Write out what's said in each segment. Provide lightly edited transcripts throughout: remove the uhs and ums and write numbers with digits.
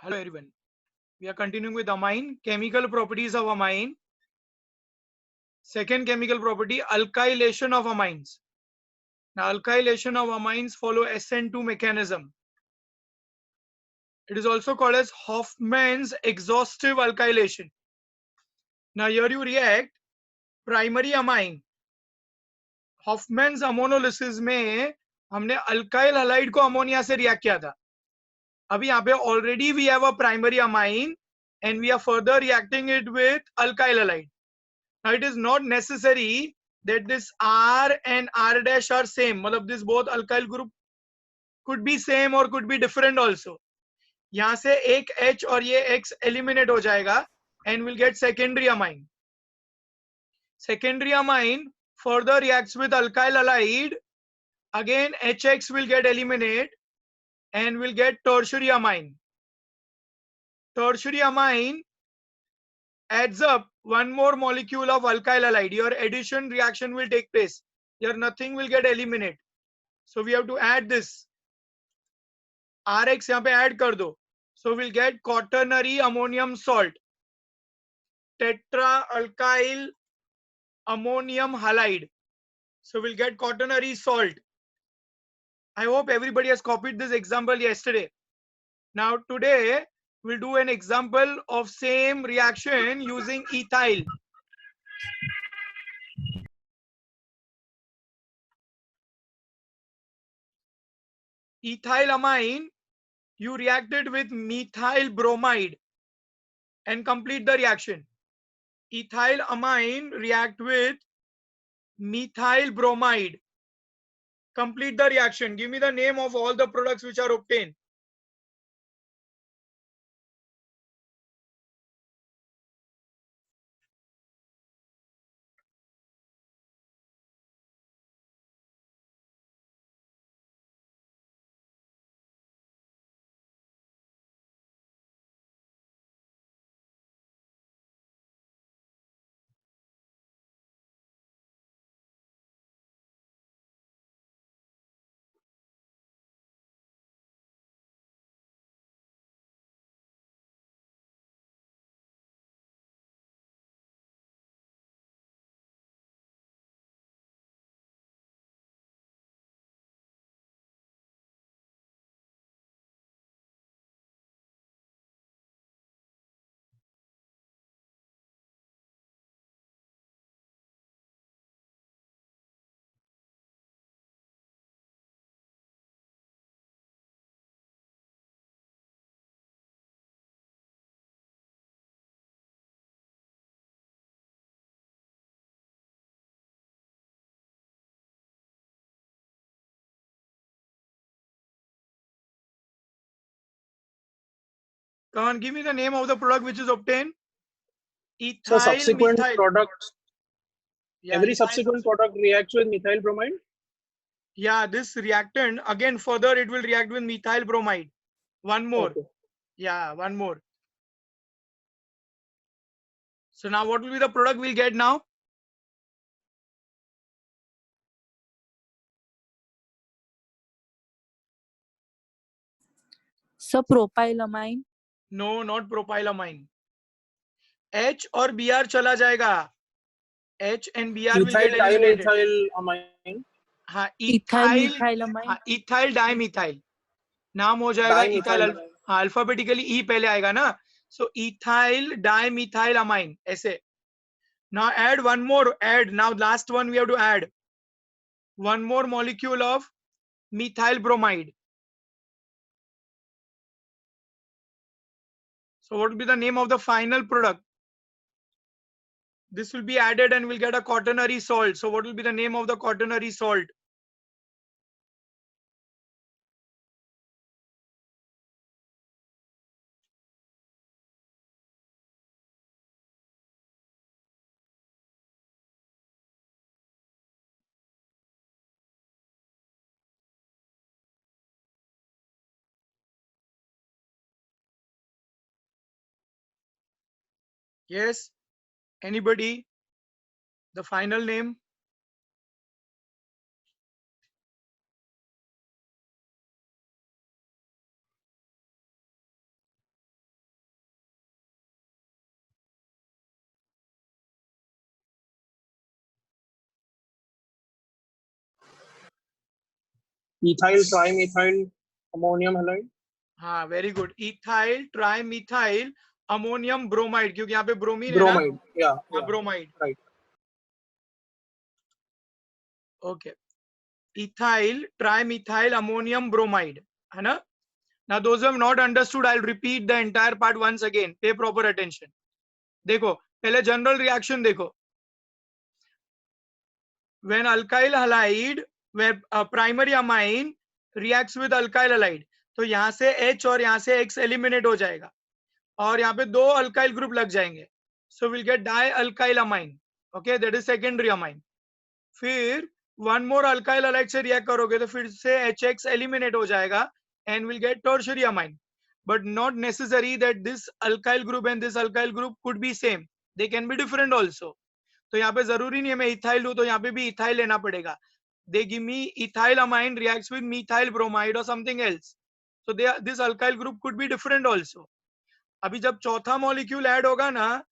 Hello everyone. We are continuing with amine, chemical properties of amine. Second chemical property, alkylation of amines. Now alkylation of amines follow SN2 mechanism. It is also called as Hofmann's exhaustive alkylation. Now here you react primary amine. Hofmann's ammonolysis में हमने alkyl halide को ammonia से react किया था. अभी यहाँ पे already we have a primary amine and we are further reacting it with alkyl halide. Now it is not necessary that this R and R dash are same. मतलब this both alkyl group could be same or could be different also. यहाँ से एक H और ये X eliminate हो जाएगा and we'll get secondary amine. Secondary amine further reacts with alkyl halide. Again HX will get eliminated and we'll get tertiary amine. Tertiary amine adds up one more molecule of alkyl halide. Your addition reaction will take place. Here nothing will get eliminated. So we have to add this. RX यहाँ पे add कर दो. So we'll get quaternary ammonium salt. Tetra alkyl ammonium halide. So we'll get quaternary salt. I hope everybody has copied this example yesterday. Now today we'll do an example of same reaction using ethyl. Ethylamine, you reacted with methyl bromide and complete the reaction. Ethylamine react with methyl bromide. Complete the reaction. Give me the name of all the products which are obtained. Come on, give me the name of the product which is obtained. So Ethyl subsequent methyl. products, Yeah, every ethyl subsequent product reacts with methyl bromide. Yeah, this reactant again further it will react with methyl bromide. One more. Okay. Yeah, one more. So now what will be the product we'll get now? So propylamine. No, not propylamine. H और Br चला जाएगा. H and Br will get Ethyl eliminated. dimethylamine. हाँ, Ethyl ethyl, methylamine. हाँ, ethyl dimethyl. नाम हो जाएगा ethyl. हाँ, alphabetically E पहले आएगा ना. So ethyl dimethylamine ऐसे. Now add one more. Add now last one we have to add. One more molecule of methyl bromide. So what will be the name of the final product? This will be added and we'll get a quaternary salt. So what will be the name of the quaternary salt? Yes? Anybody? The final name? Ethyl trimethyl ammonium halide. हाँ very good, ethyl trimethyl ammonium bromide, क्योंकि यहाँ पे bromine है ना, Bromide. Yeah. हाँ Yeah. Bromide. Right. Okay, ethyl trimethyl ammonium bromide, है ना। Now those who have not understood, I'll repeat the entire part once again. Pay proper attention. देखो पहले जनरल रिएक्शन देखो। When alkyl halide, where primary amine reacts with alkyl halide, तो यहाँ से H और यहाँ से X एलिमिनेट हो जाएगा और यहाँ पे दो अल्काइल ग्रुप लग जाएंगे, so will get die alkyl amine. Okay, that is secondary amine. फिर वन मोर अल्काइल हलाइड से रिएक्ट करोगे तो फिर से HX एलिमिनेट हो जाएगा and will get tertiary amine, but not necessary that this alkyl group and this alkyl group could be same, they can be different also. तो यहाँ पे जरूरी नहीं है मैं इथाइल लूं तो यहाँ पे भी इथाइल लेना पड़ेगा। they give me ethyl amine reacts with methyl bromide or something else, so they this alkyl group could be different also. अभी जब चौथा मॉलिक्यूल ऐड होगा ना,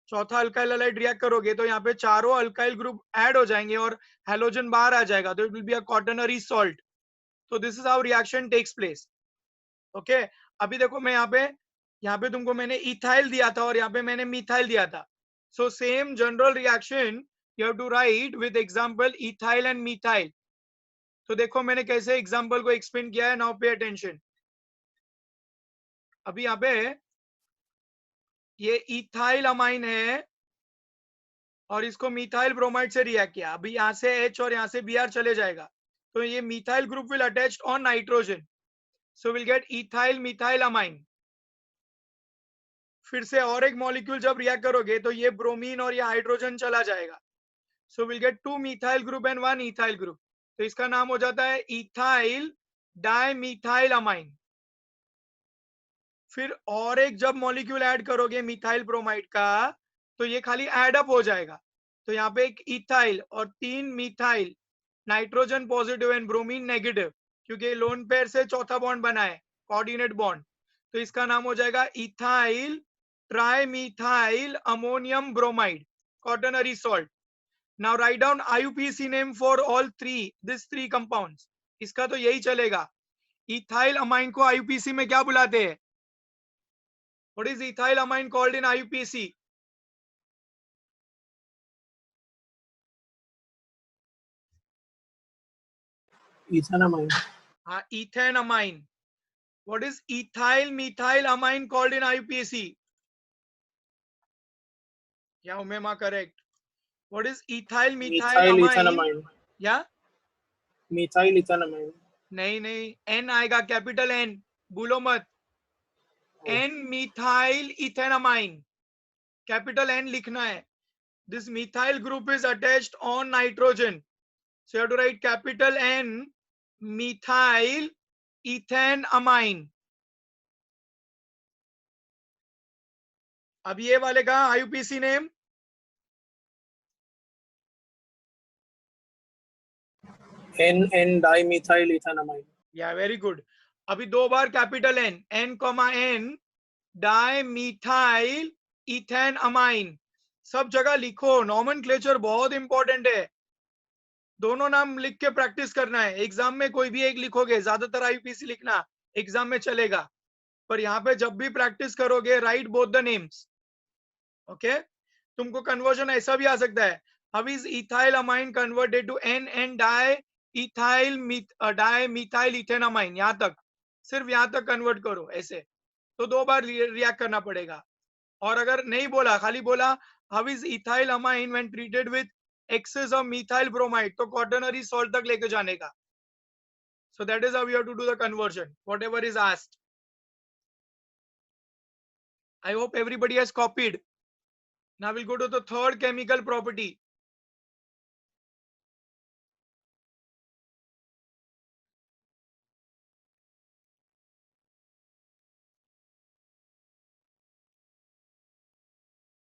चौथा अल्काइल हैलाइड रिएक्ट करोगे तो यहाँ पे चारों अल्काइल ग्रुप ऐड हो जाएंगे और हैलोजन बाहर आ जाएगा, तो it will be a quaternary salt. तो this is how reaction takes place. Okay, अभी देखो मैं यहाँ पे तुमको मैंने इथाइल दिया था और यहाँ पे मैंने मिथाइल दिया था, so same general reaction you have to write with example ethyl and methyl. तो देखो मैंने कैसे एग्जांपल को एक्सप्लेन किया है, नाउ पे अटेंशन। अभी यहाँ पे ये इथाइल अमाइन है और इसको मिथाइल ब्रोमाइड से रिएक्ट किया, अभी यहाँ से H और यहाँ से Br चले जाएगा, तो ये methyl group will attached on nitrogen, so will get ethyl methyl amine. फिर से और एक मॉलिक्यूल जब रिएक्ट करोगे तो ये ब्रोमीन और ये हाइड्रोजन चला जाएगा, so will get two methyl group and one ethyl group, तो इसका नाम हो जाता है इथाइल डाइमिथाइल अमाइन। फिर और एक जब मॉलिक्यूल ऐड करोगे मिथाइल ब्रोमाइड का तो ये खाली ऐड अप हो जाएगा, तो यहाँ पे एक इथाइल और तीन methyl, nitrogen positive and bromine negative, क्योंकि लोन पेयर से चौथा बॉन्ड बना है कोऑर्डिनेट बॉन्ड, तो इसका नाम हो जाएगा ethyl trimethyl ammonium bromide quaternary salt. Now write down IUPAC name for all this three compounds. इसका तो यही चलेगा। इथाइल अमाइन को IUPAC में क्या बुलाते हैं? What is ethyl amine called in IUPAC? Ethanamine. Ethanamine. What is ethyl methyl amine called in IUPAC? Yeah, Umema correct. What is ethyl methyl amine? Ethanamine. Yeah? Methyl ethanamine. नहीं, N आएगा, capital N, भूलो मत। N methyl ethanamine, capital N लिखना है। This methyl group is attached on nitrogen, so you have to write capital N methyl ethanamine. अब ये वाले का IUPAC name N dimethyl ethanamine. या वेरी गुड। अभी दो बार capital N dimethyl ethane amine, सब जगह लिखो, नॉमेनक्लेचर बहुत इंपॉर्टेंट है, दोनों नाम लिख के प्रैक्टिस करना है। एग्जाम में कोई भी एक लिखोगे, ज्यादातर IUPAC लिखना एग्जाम में चलेगा, पर यहाँ पे जब भी प्रैक्टिस करोगे write both the names. Okay, तुमको कन्वर्जन ऐसा भी आ सकता है, how is ethyl amine converted to N dimethyl ethanamine, यहाँ तक, सिर्फ यहाँ तक कन्वर्ट करो ऐसे, तो दो बार रिएक्ट करना पड़ेगा। और अगर नहीं बोला, खाली बोला how is ethyl amine when treated with excess of methyl bromide, तो क्वाटरनरी सॉल्ट तक लेके जाने का। So that is how you have to do the conversion whatever is asked. I hope everybody has copied. Now we'll go to the third chemical property.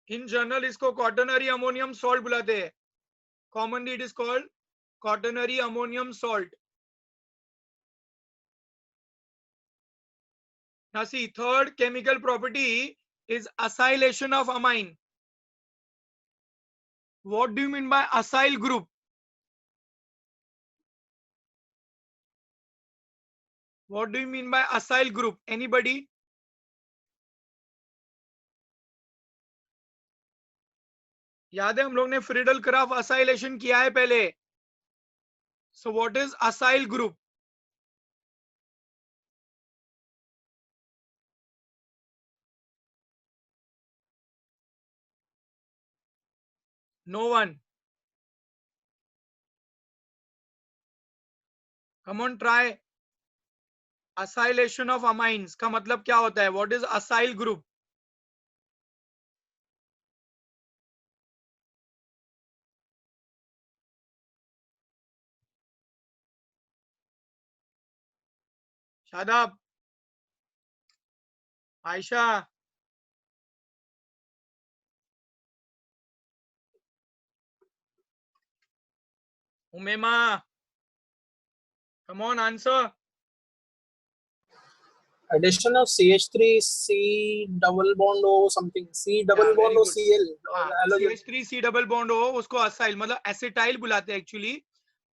In general इसको quaternary ammonium salt बुलाते हैं, commonly it is called quaternary ammonium salt. Now see, third chemical property is acylation of amine. What do you mean by acyl group? What do you mean by acyl group? Anybody? याद है हम लोग ने Friedel craft acylation किया है पहले. So what is acyl group? No one. Come on, try. Acylation of amines का मतलब क्या होता है? What is acyl group? Shadab, Ayesha, Umema, come on, answer. Addition of CH3 C double bond O something C double Yeah, bond very O good. Cl. हाँ, Halogen. CH3 C double bond हो उसको acyl मतलब acetyl बुलाते हैं एक्चुअली.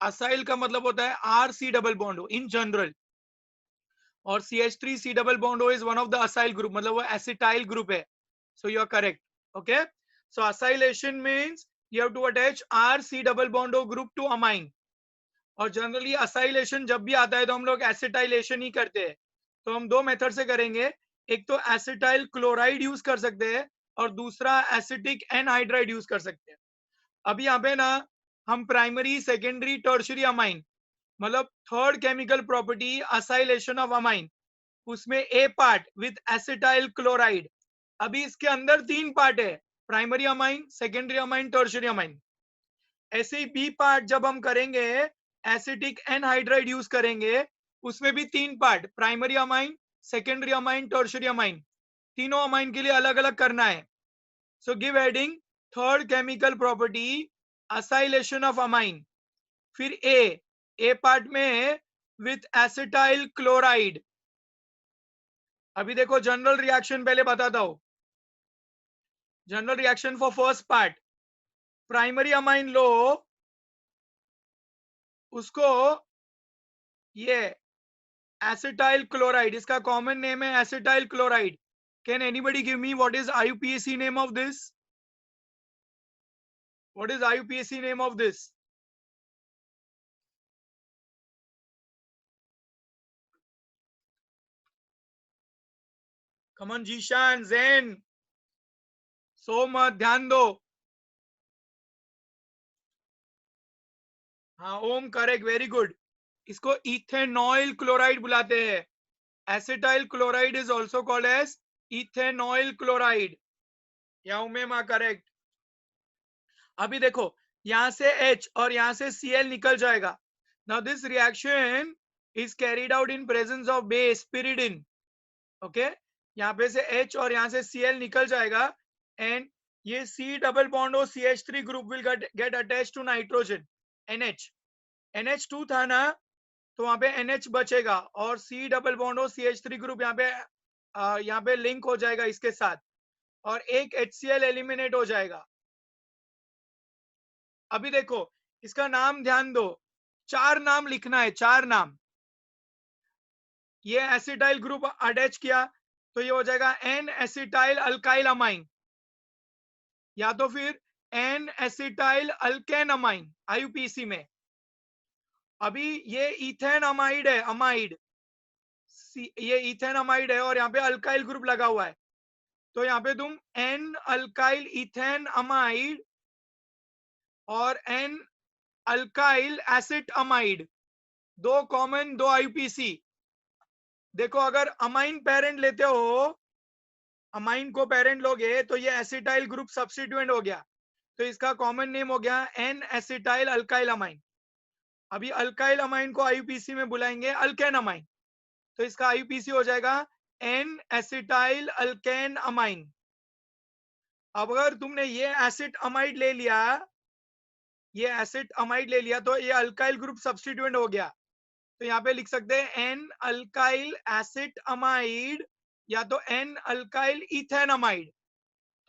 असाइल का मतलब होता है आर सी डबल बॉन्ड हो इन जनरल, और CH3 C double bond O is one of the acyl group, मतलब वो एसिटाइल ग्रुप है. So you are correct. Okay, so acylation means you have to attach R C double bond O group to amine. और generally acylation जब भी आता है तो हम लोग एसिटाइलेशन ही करते हैं. तो हम दो मेथड से करेंगे. एक तो एसिटाइल क्लोराइड यूज कर सकते हैं और दूसरा एसिटिक एनहाइड्राइड यूज कर सकते हैं. अभी यहाँ पे ना हम प्राइमरी, सेकेंडरी, टर्शियरी अमाइन मतलब third chemical property acylation of amine, उसमें ए पार्ट विद एसिटाइल क्लोराइड. अभी इसके अंदर तीन पार्ट है, primary amine, secondary amine, tertiary amine. ऐसे ही बी पार्ट जब हम करेंगे एसिटिक एनहाइड्राइड यूज करेंगे, उसमें भी तीन part, primary amine, secondary amine, tertiary amine, तीनों अमाइन के लिए अलग अलग करना है. So give heading third chemical property acylation of amine. फिर ए पार्ट में विथ एसिटाइल क्लोराइड. अभी देखो जनरल रिएक्शन पहले बताता हूं. General reaction for first part, primary amine लो, उसको ये एसिटाइल क्लोराइड, इसका कॉमन नेम है acetyl chloride. Can anybody give me what is IUPAC name of this? What is IUPAC name of this? Come on Zeeshan, Jain, Som, ध्यान दो. हाँ ओम, करेक्ट, वेरी गुड. इसको ethanoyl chloride बुलाते हैं. Acetyl chloride is also called as ethanoyl chloride. या Umema, correct. अभी देखो यहां से H और यहां से Cl निकल जाएगा. Now this reaction is carried out in presence of base pyridine. Okay, यहाँ पे से H और यहाँ से Cl निकल जाएगा एंड ये C double bond O CH3 group will get attach to nitrogen NH. NH2 था ना, तो वहां पे NH बचेगा और C double bond O CH3 group यहाँ पे लिंक हो जाएगा इसके साथ और एक HCl एलिमिनेट हो जाएगा. अभी देखो इसका नाम ध्यान दो, चार नाम लिखना है, चार नाम. ये एसिटाइल ग्रुप अटैच किया तो ये हो जाएगा N एसिटाइल अल्काइल अमाइन, या तो फिर N acetyl alkane amine IUPAC में. अभी ये इथेन अमाइड है, अमाइड, ये इथेन अमाइड है और यहाँ पे अल्काइल ग्रुप लगा हुआ है, तो यहाँ पे तुम N अल्काइल इथेन अमाइड और N अल्काइल एसिड अमाइड, दो कॉमन, दो IUPAC. देखो अगर अमाइन पेरेंट लेते हो, अमाइन को पेरेंट लोगे तो ये एसिटाइल ग्रुप सब्स्टिट्यूएंट हो गया, तो इसका कॉमन नेम हो गया N एसिटाइल अल्काइल अमाइन. अभी अल्काइल अमाइन को IUPAC में बुलाएंगे अल्केन अमाइन, तो इसका IUPAC हो जाएगा N एसिटाइल अल्केन अमाइन. अब अगर तुमने ये एसिड अमाइड ले लिया, ये एसिड अमाइड ले लिया तो ये अल्काइल ग्रुप सब्स्टिट्यूएंट हो गया, तो यहाँ पे लिख सकते हैं N अल्काइल एसिड अमाइड या तो N अल्काइल इथेन अमाइड.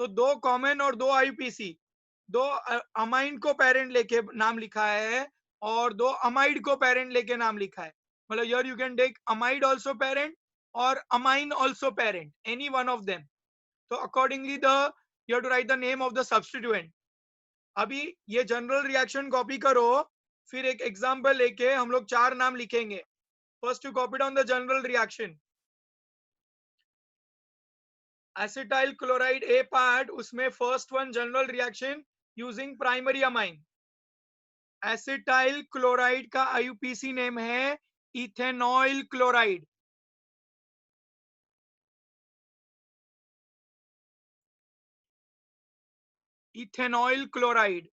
तो दो कॉमन और दो IUPAC, दो अमाइन को पेरेंट लेके नाम लिखा है और दो अमाइड को पेरेंट लेके नाम लिखा है, मतलब here you can take amide also parent or amine also parent, any one of them. So accordingly you have to write the name of the substituent. अभी ये जनरल रिएक्शन कॉपी करो, फिर एक एग्जांपल लेके हम लोग 4 नाम लिखेंगे. First you copy down the general reaction. Acetyl chloride A part, उसमें first one general reaction using primary amine. Acetyl chloride का आईयूपीसी नेम है इथेनॉइल क्लोराइड. Ethanoyl chloride.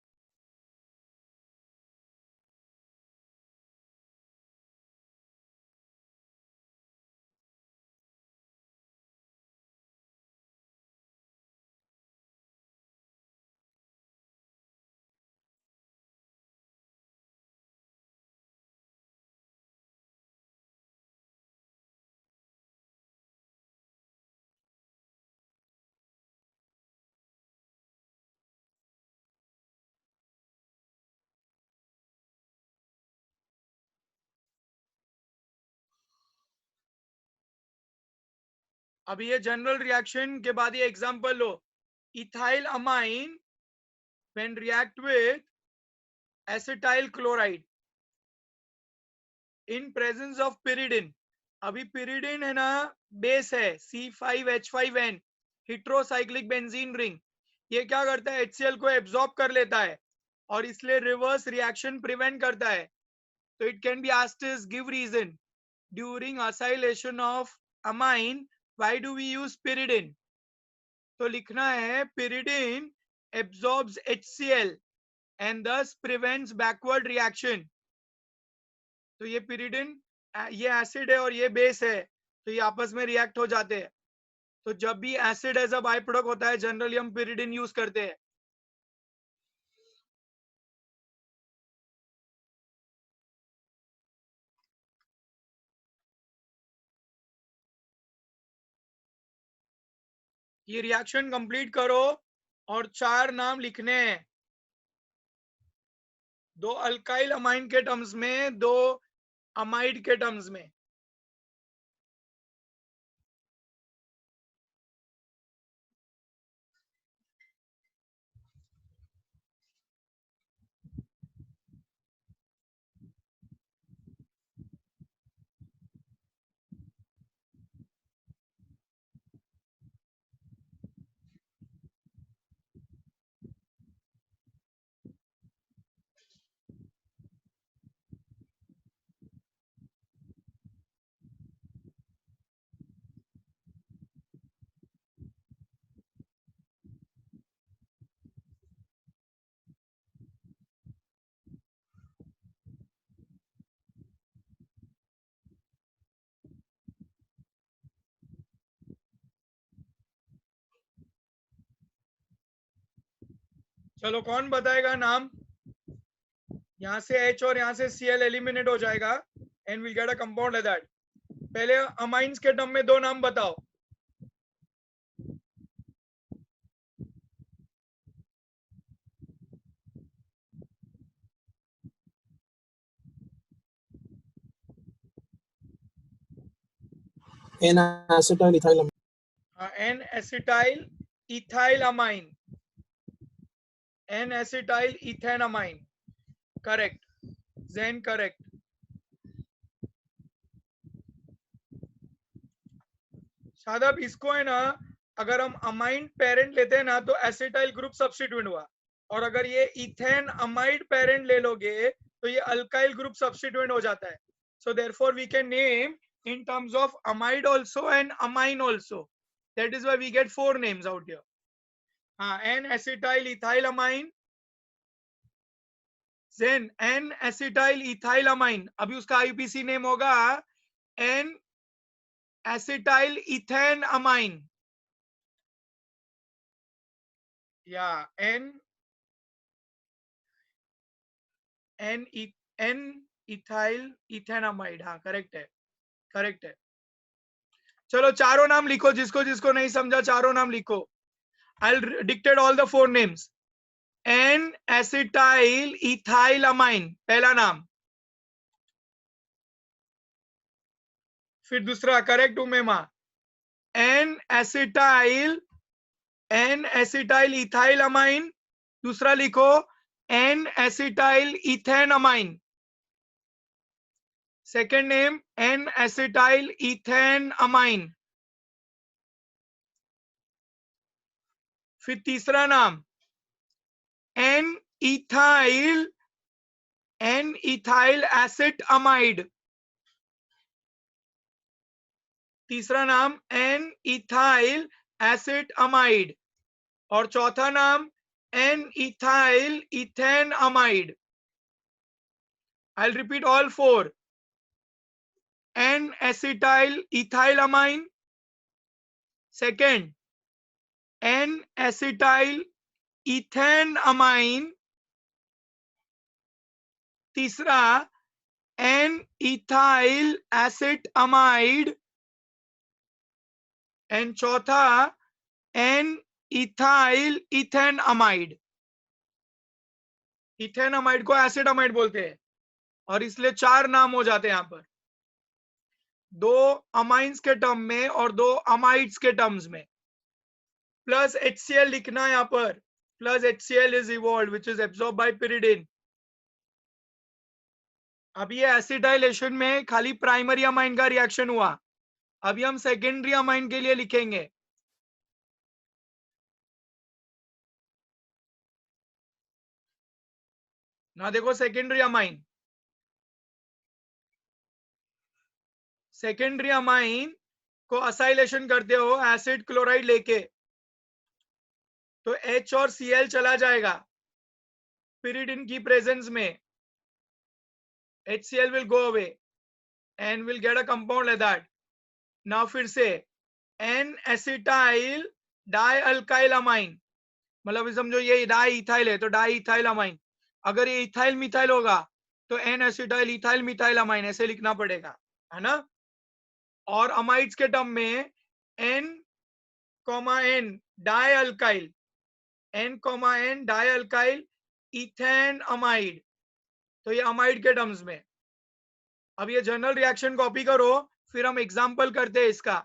अभी ये जनरल रिएक्शन के बाद ये एग्जांपल लो. Ethyl amine when react with acetyl chloride in presence of pyridine. अभी pyridine है ना, बेस है C5H5N, हेट्रोसाइक्लिक बेंजीन रिंग. ये क्या करता है, HCl को एब्जॉर्ब कर लेता है और इसलिए रिवर्स रिएक्शन प्रिवेंट करता है. तो it can be asked is give reason during acylation of amine why do we use pyridine. तो लिखना है pyridine absorbs HCl and thus prevents backward reaction. तो ये pyridine, ये एसिड है और ये बेस है, तो ये आपस में रिएक्ट हो जाते हैं. तो जब भी acid as a by product होता है, जनरली हम pyridine यूज करते हैं. ये रिएक्शन कंप्लीट करो और 4 नाम लिखने हैं. 2 अल्काइल अमाइन के टर्म्स में, 2 अमाइड के टर्म्स में. चलो कौन बताएगा नाम. यहां से H और यहां से Cl एलिमिनेट हो जाएगा and will get a compound like that. पहले अमाइंस के टर्म में 2 नाम बताओ. N-acetyl ethylamine. N-acetyl ethylamine. N-acetyl ethanamine. Correct. Zen correct. Shadab, इसको है ना, अगर हम अमाइन पेरेंट लेते हैं ना तो एसिटाइल ग्रुप सब्स्टिट्यूएंट हुआ, और अगर ये इथेन अमाइड पेरेंट ले लोगे तो ये अल्काइल ग्रुप सब्स्टिट्यूएंट हो जाता है. So therefore we can name in terms of amide also and amine also. That is why we get 4 names out here. N-acetyl ethylamine, then N-acetyl ethylamine. अभी उसका IUPAC name होगा N-acetyl ethanamine. या N-ethyl ethanamide. हाँ correct है, correct है. चलो चारों नाम लिखो, जिसको जिसको नहीं समझा चारों नाम लिखो. I'll dictate all the 4 names. N-acetyl ethylamine पहला नाम. फिर दूसरा correct Umema, N acetyl ethyl amine, दूसरा लिखो N acetyl ethane amine, second name N acetyl ethane amine. फिर तीसरा नाम एन इथाइल एसिड अमाइड, तीसरा नाम एन इथाइल एसिड अमाइड, और चौथा नाम N ethyl ethane amide. I'll repeat all four. N acetyl ethylamine, second N acetyl ethanamine, तीसरा N ethyl acid amide, and चौथा N ethyl ethanamide। इथेनामाइड को acid amide बोलते हैं और इसलिए चार नाम हो जाते हैं यहां पर, दो अमाइंस के टर्म में और दो अमाइड्स के टर्म्स में। प्लस HCl लिखना है यहां पर, plus HCl is evolve which is absorb by pyridine। अब ये एसिटाइलेशन में खाली प्राइमरी अमाइन का रिएक्शन हुआ, अभी हम सेकेंडरी अमाइन के लिए लिखेंगे। ना देखो सेकेंडरी अमाइन को असाइलेशन करते हो एसिड क्लोराइड लेके, तो H और Cl चला जाएगा pyridine की प्रेजेंस में, HCl will go away and will get a compound like that। now फिर से N acetyl dialkyl amine, मतलब समझो ये डाई इथाइल है तो डाई इथाइल अमाइन, अगर ये इथाइल मिथाइल होगा तो N acetyl ethyl methyl amine ऐसे लिखना पड़ेगा, है ना। और अमाइड्स के टर्म में N, N dialkyl, N dialkyl ethane amide, तो ये अमाइड के टर्म्स में। अब ये जनरल रिएक्शन कॉपी करो, फिर हम एग्जांपल करते हैं इसका।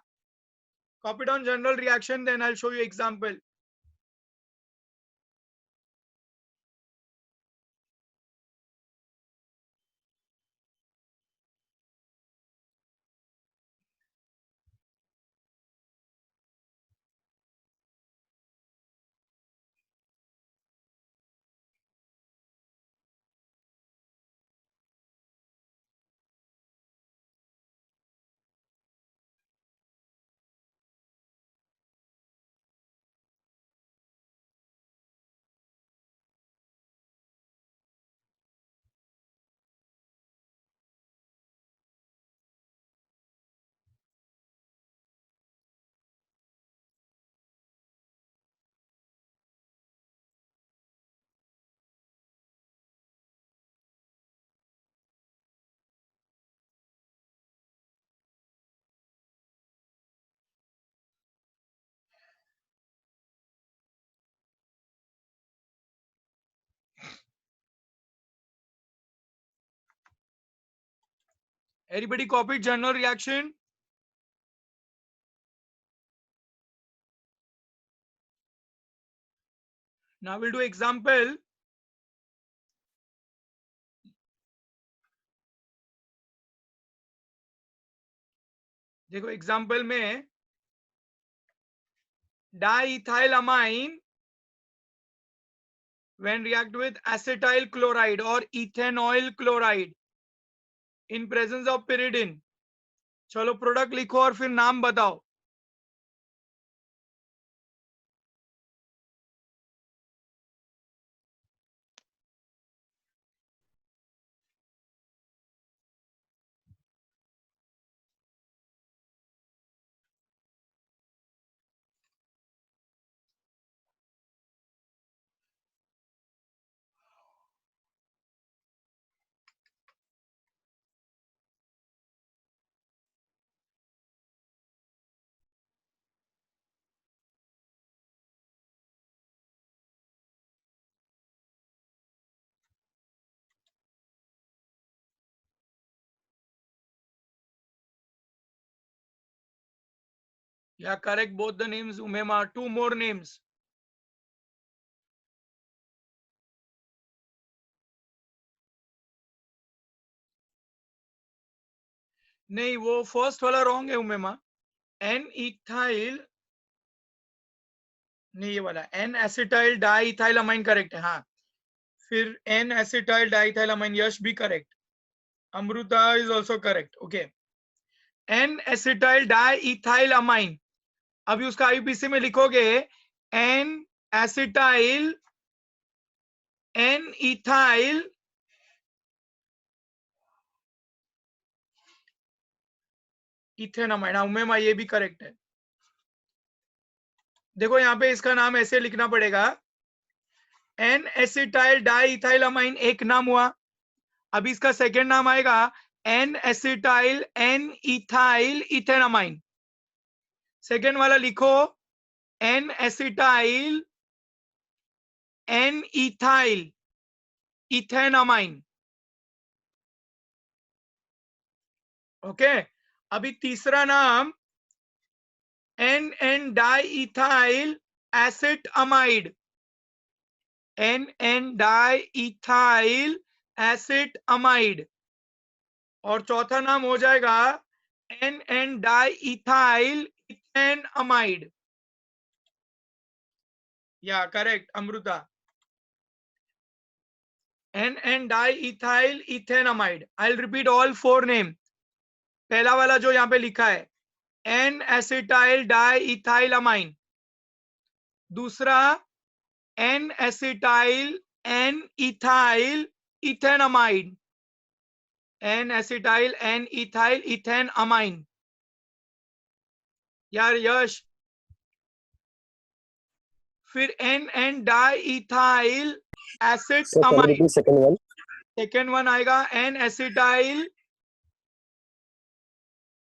Copy down general reaction, then I will show you example. Everybody copied general reaction? Now we'll do example. देखो एग्जाम्पल में diethylamine when react with acetyl chloride or ethanol chloride in presence of pyridine, चलो product लिखो और फिर नाम बताओ। Yeah, correct both the names, Umema. Two more names. नहीं, वो फर्स्ट वाला रॉन्ग है उमेमा. एन इथाइल, नहीं ये वाला N acetyl di ethyl amine correct है. हाँ, फिर N acetyl di ethyl amine, Yash भी correct. Amrita is also correct. Okay, N acetyl di ethyl amine. अभी उसका आईपीसी में लिखोगे N acetyl N ethyl ethanamide. Umema ये भी करेक्ट है. देखो यहाँ पे इसका नाम ऐसे लिखना पड़ेगा, N acetyl di ethyl amine एक नाम हुआ. अभी इसका सेकेंड नाम आएगा N acetyl N ethyl ethanamine. Second वाला लिखो N acetyl N ethyl ethanamine. Okay, अभी तीसरा नाम N N di ethyl acid amide. N N di ethyl acid amide. और चौथा नाम हो जाएगा N N di ethyl ethane amide. या correct Amrita, N N di ethyl ethane amide. I will repeat all four name. पहला वाला जो यहाँ पे लिखा है N acetyl di ethyl amine. दूसरा N acetyl N ethyl ethanamide. N acetyl N ethyl ethane amine. यार यश, फिर N N di ethyl acid amine. Second one आएगा N acetyl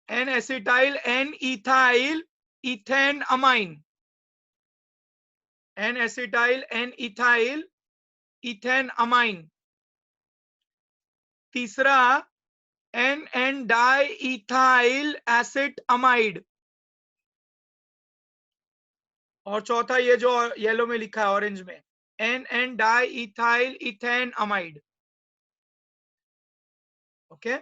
N ethyl ethane amine. N acetyl N ethyl ethane amine. तीसरा N N di ethyl acid amide. और चौथा ये जो yellow में लिखा है ऑरेंज में, N N di ethyl ethane amide. Okay,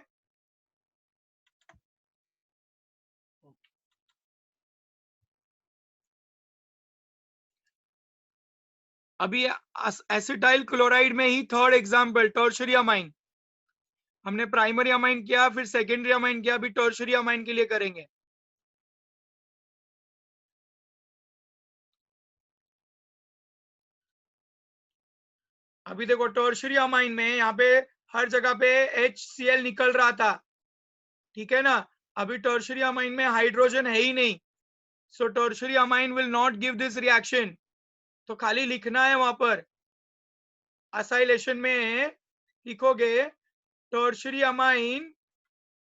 अभी एसिटाइल क्लोराइड में ही थर्ड एग्जांपल टर्शरी अमाइन. हमने प्राइमरी अमाइन किया, फिर सेकेंडरी अमाइन किया, अभी टर्शरी अमाइन के लिए करेंगे. अभी देखो टर्शरी अमाइन में यहाँ पे हर जगह पे HCl निकल रहा था, ठीक है ना. अभी टर्शरी अमाइन में हाइड्रोजन है ही नहीं, so tertiary amine will not give this reaction. तो खाली लिखना है वहां पर, असाइलेशन में लिखोगे tertiary amine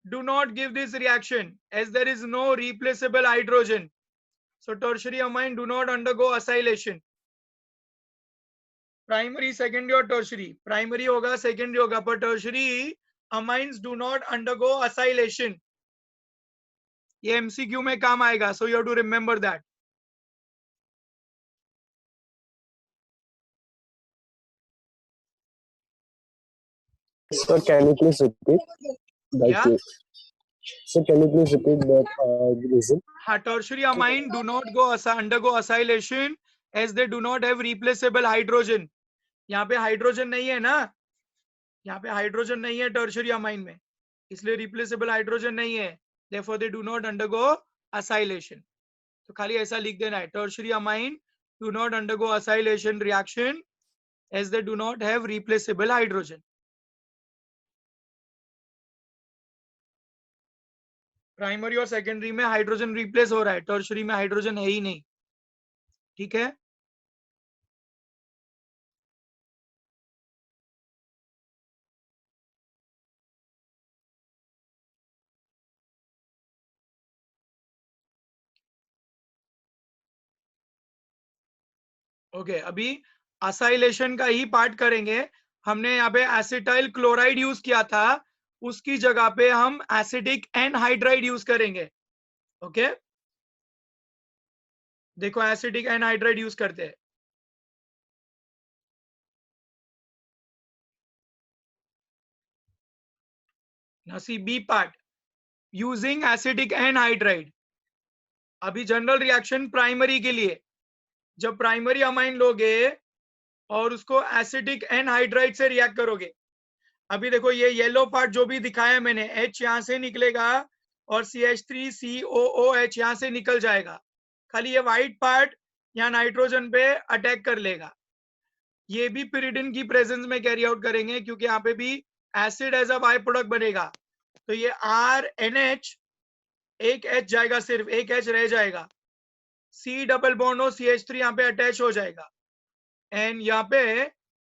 do not give this reaction as there is no replaceable hydrogen. So tertiary amine do not undergo acylation. Primary, secondary और tertiary. Primary होगा, secondary होगा, पर tertiary amines do not undergo acylation. ये MCQ में काम आएगा, so you have to remember that. Sir, can you please repeat? Yeah. Sir, can you please repeat that reason? हाँ, tertiary amine do not undergo acylation as they do not have replaceable hydrogen. यहाँ पे hydrogen नहीं है ना, यहाँ पे hydrogen नहीं है टर्शरी अमाइन में, इसलिए रिप्लेसेबल हाइड्रोजन नहीं है. therefore they do not undergo acylation. तो खाली ऐसा लिख देना है, tertiary amine do not undergo acylation reaction as they do not have replaceable hydrogen. Primary और सेकेंडरी में हाइड्रोजन रिप्लेस हो रहा है, टर्शरी में हाइड्रोजन है ही नहीं. ठीक है, ओके. अभी असाइलेशन का ही पार्ट करेंगे. हमने यहाँ पे एसिटाइल क्लोराइड यूज किया था, उसकी जगह पे हम एसिडिक एनहाइड्राइड यूज करेंगे. ओके, देखो एसिडिक एनहाइड्राइड यूज करते हैं। Now see B part, using acidic anhydride। अभी जनरल रिएक्शन प्राइमरी के लिए, जब प्राइमरी अमाइन लोगे और उसको एसिडिक एनहाइड्राइड से रिएक्ट करोगे। अभी देखो ये येलो पार्ट जो भी दिखाया मैंने, H यहां से निकलेगा और CH3COOH यहां से निकल जाएगा। खाली ये व्हाइट पार्ट यहाँ नाइट्रोजन पे अटैक कर लेगा। ये भी pyridine की प्रेजेंस में कैरी आउट करेंगे, क्योंकि यहाँ पे भी acid as a by product बनेगा। तो ये RNH, एक H जाएगा, सिर्फ एक H रह जाएगा। C double bond O, CH3 यहाँ पे अटैच हो जाएगा। एंड यहाँ पे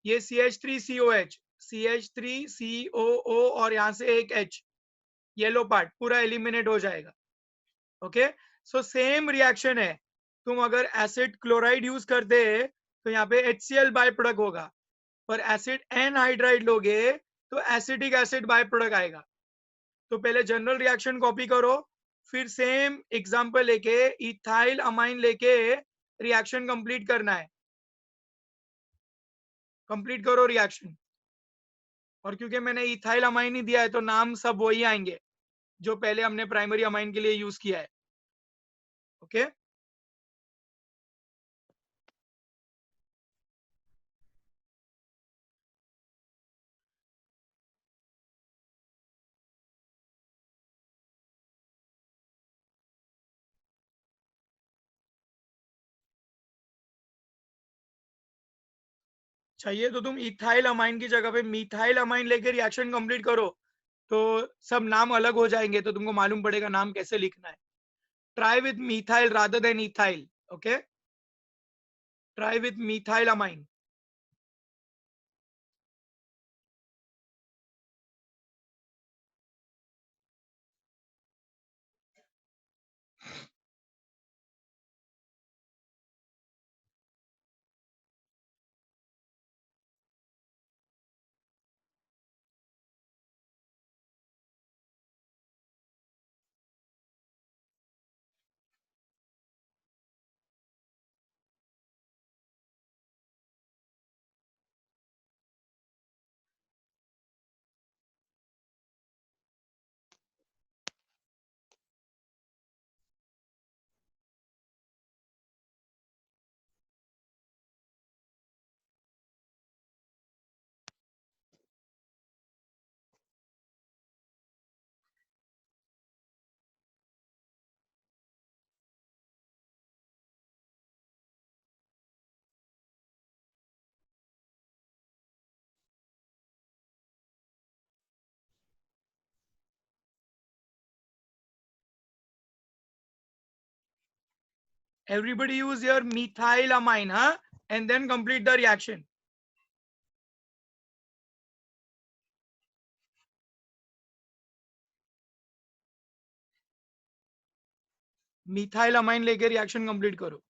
ये CH3COH, CH3COO और यहाँ से एक H, येलो पार्ट पूरा एलिमिनेट हो जाएगा। ओके, सो सेम रिएक्शन है। तुम अगर एसिड क्लोराइड यूज करते तो यहाँ पे HCl बाय प्रोडक्ट होगा, पर एसिड एनहाइड्राइड लोगे तो एसिडिक एसिड बाय प्रोडक्ट आएगा। तो पहले जनरल रिएक्शन कॉपी करो, फिर सेम एग्जांपल लेके इथाइल अमाइन लेके रिएक्शन कंप्लीट करना है। कंप्लीट करो रिएक्शन। और क्योंकि मैंने इथाइल अमाइन ही दिया है तो नाम सब वही आएंगे जो पहले हमने प्राइमरी अमाइन के लिए यूज किया है। ओके, चाहिए तो तुम इथाइल अमाइन की जगह पे मिथाइल अमाइन लेके रिएक्शन कंप्लीट करो, तो सब नाम अलग हो जाएंगे, तो तुमको मालूम पड़ेगा नाम कैसे लिखना है। Try with methyl rather than ethyl. Okay, try with methyl amine. Everybody use your methylamine, huh? And then complete the reaction. मिथाइलामाइन लेके रिएक्शन कंप्लीट करो।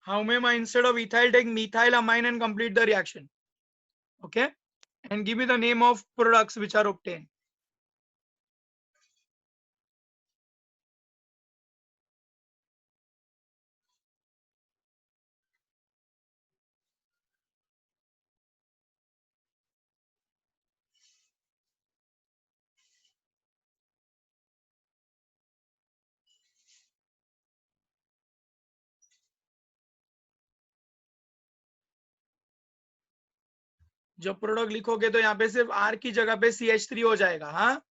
How may I instead of ethyl take methylamine and complete the reaction? Okay, and give me the name of products which are obtained. जब product लिखोगे तो यहाँ पे सिर्फ R की जगह पे CH3 हो जाएगा। हाँ,